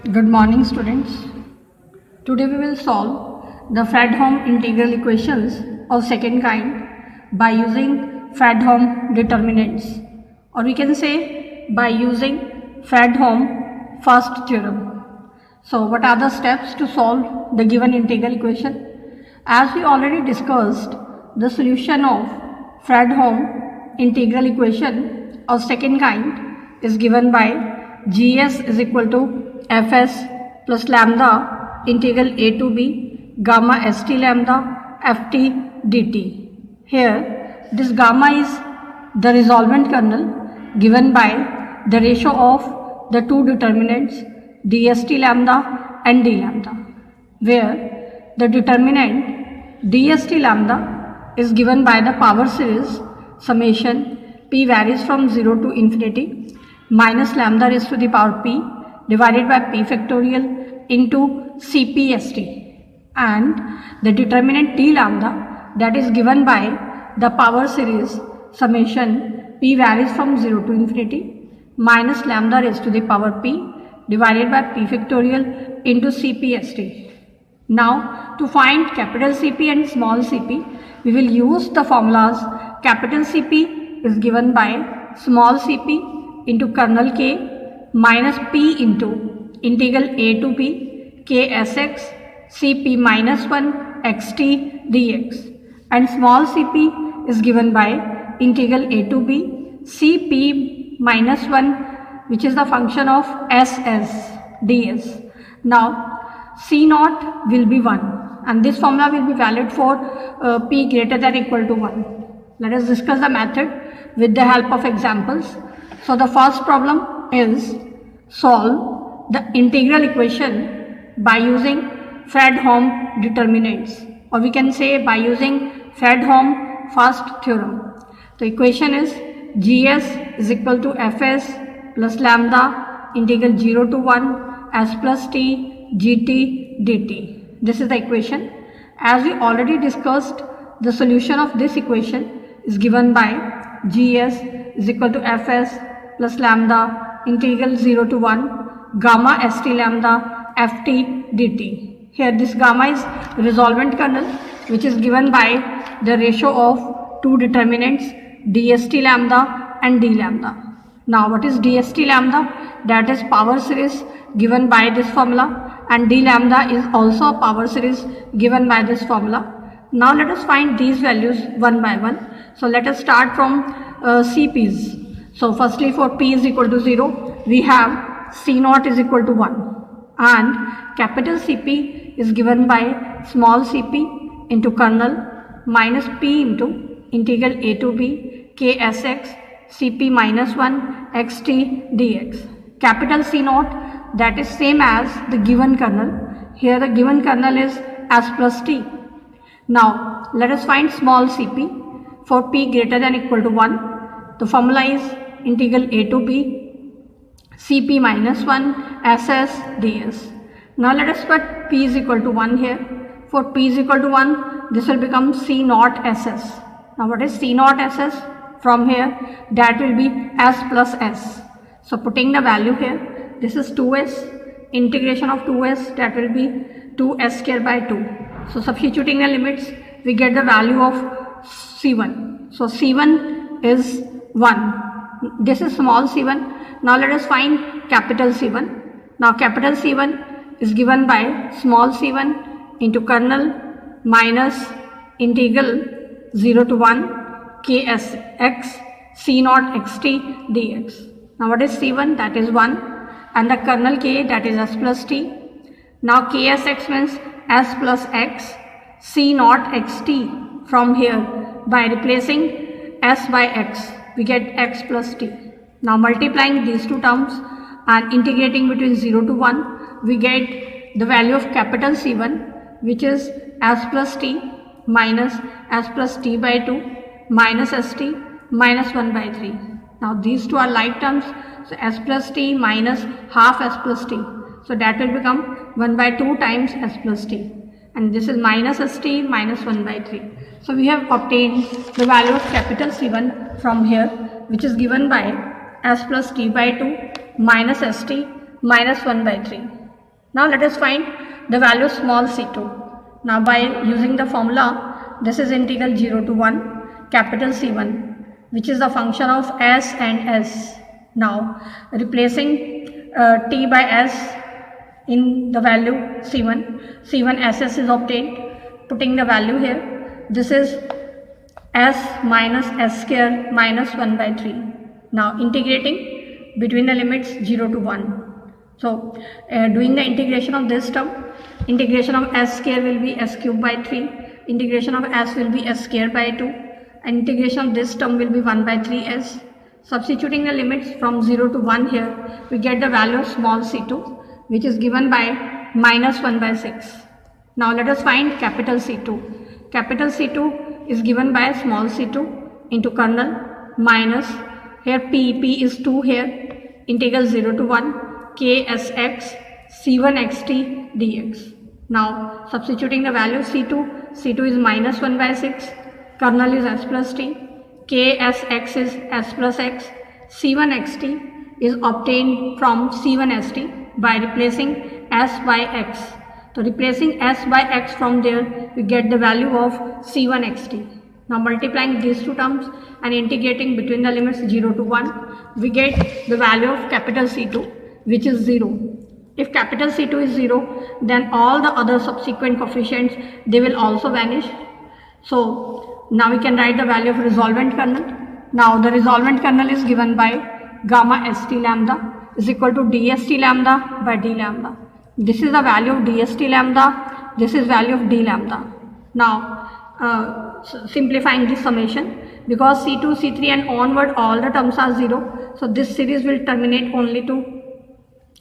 Good morning, students. Today we will solve the Fredholm integral equations of second kind by using Fredholm determinants, or we can say by using Fredholm first theorem. So what are the steps to solve the given integral equation? As we already discussed, the solution of Fredholm integral equation of second kind is given by GS is equal to Fs plus lambda integral a to b gamma st lambda ft dt. Here this gamma is the resolvent kernel given by the ratio of the two determinants dst lambda and d lambda, where the determinant dst lambda is given by the power series summation p varies from 0 to infinity minus lambda raised to the power p divided by p factorial into cpst, and the determinant d lambda that is given by the power series summation p varies from 0 to infinity minus lambda raised to the power p divided by p factorial into cpst. Now to find capital CP and small cp, we will use the formulas. Capital CP is given by small cp into kernel k minus p into integral a to b k sx cp minus 1 xt dx, and small cp is given by integral a to b cp minus 1, which is the function of ss ds. Now c naught will be 1, and this formula will be valid for p greater than equal to 1. Let us discuss the method with the help of examples. So the first problem is solve the integral equation by using Fredholm determinants, or we can say by using Fredholm first theorem. The equation is GS is equal to Fs plus lambda integral 0 to 1 s plus t gt dt. This is the equation. As we already discussed, the solution of this equation is given by GS is equal to Fs plus lambda integral 0 to 1 gamma st lambda ft dt. Here this gamma is resolvent kernel which is given by the ratio of two determinants dst lambda and d lambda. Now what is dst lambda? That is power series given by this formula, and d lambda is also a power series given by this formula. Now let us find these values one by one. So let us start from CP's. So firstly, for p is equal to 0, we have c naught is equal to 1, and capital CP is given by small cp into kernel minus p into integral a to b k sx cp minus 1 xt dx. Capital C naught, that is same as the given kernel. Here the given kernel is s plus t. Now let us find small cp for p greater than equal to 1. The formula is integral a to b cp minus 1 ss ds. Now let us put p is equal to 1 here. For p is equal to 1, this will become c naught ss. Now what is c naught ss? From here, that will be s plus s. So putting the value here, this is 2s, integration of 2s, that will be 2s square by 2. So substituting the limits, we get the value of c1. So c1 is 1. This is small c1. Now let us find capital C1. Now capital C1 is given by small c1 into kernel minus integral 0 to 1 ksx c naught xt dx. Now what is c1? That is 1, and the kernel k, that is s plus t. Now ksx means s plus x c naught xt. From here, by replacing s by x, we get x plus t. Now multiplying these two terms and integrating between 0 to 1, we get the value of capital C1, which is s plus t minus s plus t by 2 minus st minus 1 by 3. Now these two are like terms, so s plus t minus half s plus t. So that will become 1 by 2 times s plus t, and this is minus st minus 1 by 3. So we have obtained the value of capital C1 from here, which is given by s plus t by 2 minus st minus 1 by 3. Now let us find the value of small c2. Now by using the formula, this is integral 0 to 1 capital C1, which is the function of s and s. Now replacing t by s in the value c1, c1 ss is obtained. Putting the value here, this is s minus s square minus 1 by 3. Now integrating between the limits 0 to 1. So doing the integration of this term, integration of s square will be s cube by 3, integration of s will be s square by 2, and integration of this term will be 1 by 3s. Substituting the limits from 0 to 1 here, we get the value of small c2, which is given by minus 1 by 6. Now let us find capital C2. Capital C2 is given by small c2 into kernel minus, here p is 2 here, integral 0 to 1 ksx c1 xt dx. Now substituting the value c2 is minus 1 by 6, kernel is s plus t, ksx is s plus x, c1 xt is obtained from c1 st by replacing s by x. So replacing s by x from there, we get the value of c1 xt. Now multiplying these two terms and integrating between the limits 0 to 1, we get the value of capital C2, which is 0. If capital C2 is 0, then all the other subsequent coefficients, they will also vanish. So now we can write the value of resolvent kernel. Now the resolvent kernel is given by gamma st lambda is equal to dst lambda by d lambda. This is the value of dst lambda, this is value of d lambda. Now simplifying this summation, because C2, C3 and onward all the terms are 0, so this series will terminate only to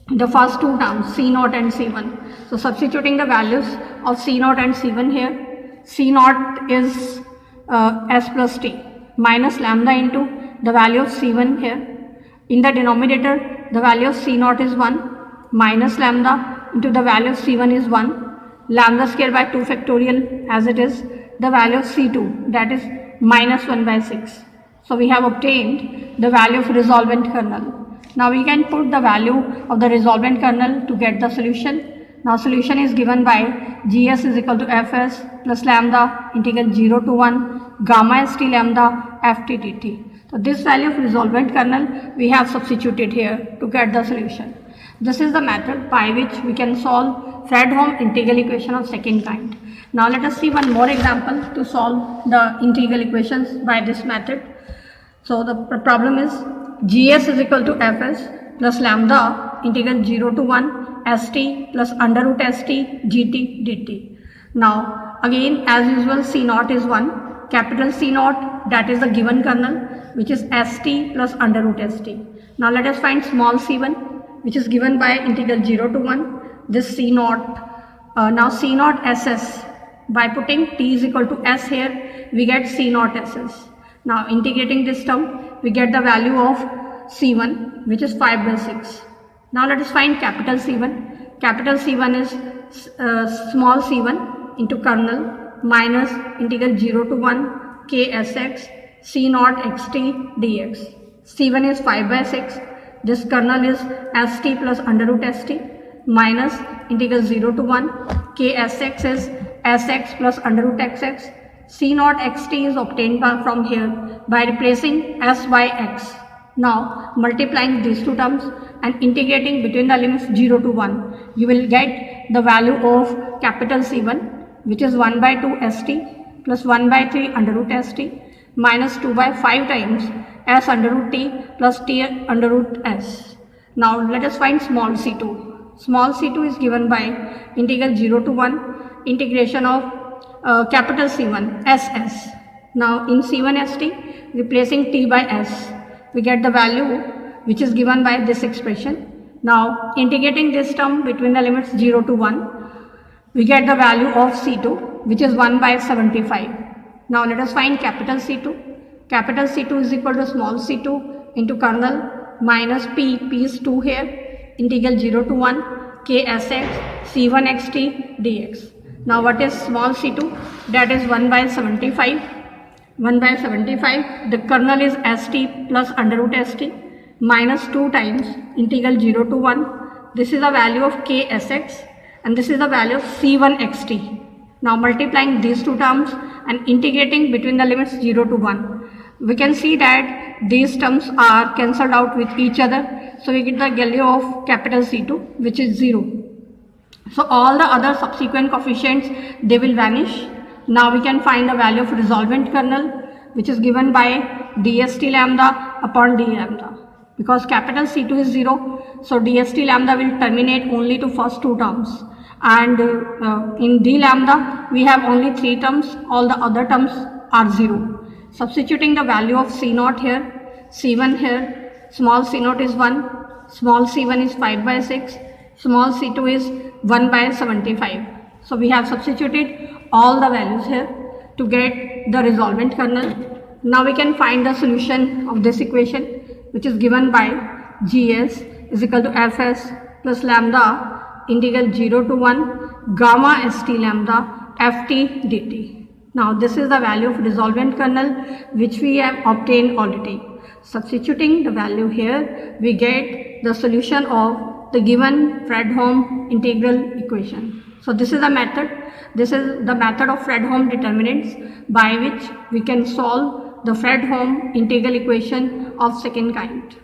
the first two terms C0 and C1. So substituting the values of C0 and C1 here, C0 is s plus t minus lambda into the value of C1 here. In the denominator, the value of C0 is 1 minus lambda into the value of C1 is 1, lambda square by 2 factorial as it is, the value of C2, that is minus 1 by 6. So we have obtained the value of resolvent kernel. Now we can put the value of the resolvent kernel to get the solution. Now solution is given by gs is equal to fs plus lambda integral 0 to 1 gamma st lambda ft dt. So this value of resolvent kernel we have substituted here to get the solution. This is the method by which we can solve Fredholm integral equation of second kind. Now let us see one more example to solve the integral equations by this method. So the problem is gs is equal to fs plus lambda integral 0 to 1 st plus under root st gt dt. Now again as usual c0 is 1, capital C0, that is the given kernel, which is st plus under root st. Now let us find small c1, which is given by integral 0 to 1 this c0. Now c0 ss, by putting t is equal to s here, we get c0 ss. Now integrating this term, we get the value of c1, which is 5 by 6. Now let us find capital C1. Capital C1 is small c1 into kernel minus integral 0 to 1 ksx c0 xt dx. C1 is 5 by 6. This kernel is st plus under root st minus integral 0 to 1 ksx is sx plus under root xx. C0 xt is obtained from here by replacing s by x. Now multiplying these two terms and integrating between the limits 0 to 1, you will get the value of capital C1, which is 1 by 2 st plus 1 by 3 under root st minus 2 by 5 times s under root t plus t under root s. Now let us find small c2. Small c2 is given by integral 0 to 1 integration of capital C1 ss. Now in C1 st, replacing t by s, we get the value which is given by this expression. Now integrating this term between the limits 0 to 1, we get the value of C2, which is 1 by 75. Now let us find capital C2. Capital C2 is equal to small c2 into kernel minus p is 2 here, integral 0 to 1 ksx c1 xt dx. Now what is small c2? That is 1 by 75. 1 by 75, the kernel is st plus under root st minus 2 times integral 0 to 1 this is the value of ksx and this is the value of c1xt. Now multiplying these two terms and integrating between the limits 0 to 1, we can see that these terms are cancelled out with each other. So we get the value of capital C2, which is 0. So all the other subsequent coefficients, they will vanish. Now we can find the value of resolvent kernel, which is given by dst lambda upon d lambda. Because capital C2 is 0, so dst lambda will terminate only to first two terms. And in d lambda, we have only 3 terms, all the other terms are 0. Substituting the value of C0 here, C1 here, small C0 is 1, small C1 is 5 by 6, small C2 is 1 by 75. So we have substituted all the values here to get the resolvent kernel. Now we can find the solution of this equation, which is given by Gs is equal to Fs plus lambda integral 0 to 1 gamma st lambda Ft dt. Now this is the value of resolvent kernel which we have obtained already. Substituting the value here, we get the solution of the given Fredholm integral equation. So this is the method. This is the method of Fredholm determinants by which we can solve the Fredholm integral equation of second kind.